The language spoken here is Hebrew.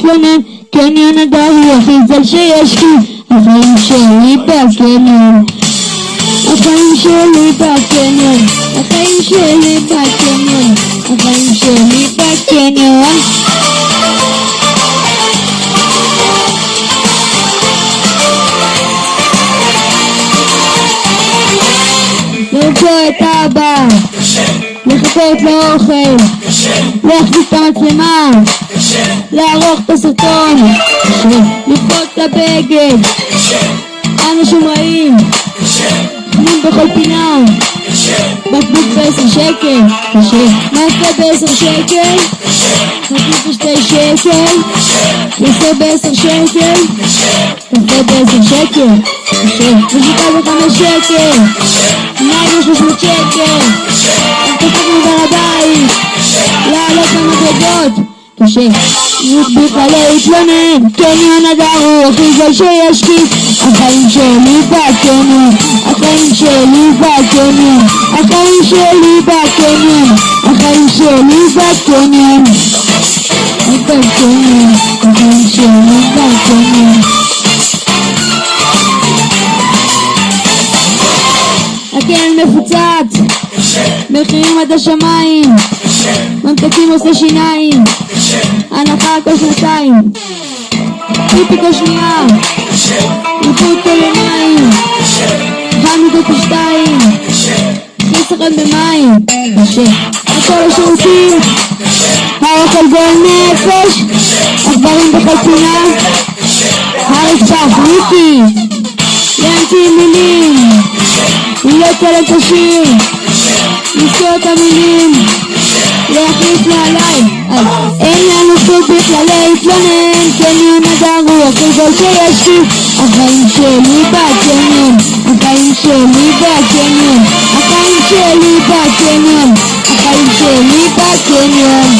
להתלונן, קניון הדר הוא הכי זל שיש לי, החיים שלי בקניון, החיים שלי בקניון, החיים שלי בקניון, החיים שלי בקניון. לרצוא את האבא, לחכות לאוכל, להחזיק את המצלמה, לערוך את הסרטון, לבחוט את הבגד, אנשים רעים, חמים בכל פינה, בקבוק ב10 שקל, מעשה ב10 שקל, חצי ב2 שקל, יעשה ב10 שקל, קפה ב10 שקל, משיקה ב5 שקל, מים ב300 שקל, תפקנו ברבית, לעלות במדרגות, קשה, בכלל להתלונן, קניון הדר הוא הכי זל שיש לי, החיים שלי בקניון, החיים שלי בקניון, החיים שלי בקניון, החיים שלי בקניון, בקניון, החיים שלי בקניון. הקניון מפוצץ, מחירים עד השמיים, ממתקים עושה שיניים, הנחה כל שנתיים, פיפי כל שנייה, ריפות כל יומיים, חנותות בשתיים, חיסכון במים, הכל השירותים, האוכל גול נפש, עכברים בכל פינה, הרצפה פריטי, להמציא מילים, לא צלם את השיר, לזכור את המילים, להחליף נעליים, אין לנו זכות בכלל להתלונן, קניון הדר הוא הכי זל שיש לי, החיים שלי בקניון, החיים שלי בקניון, החיים שלי בקניון, החיים שלי בקניון.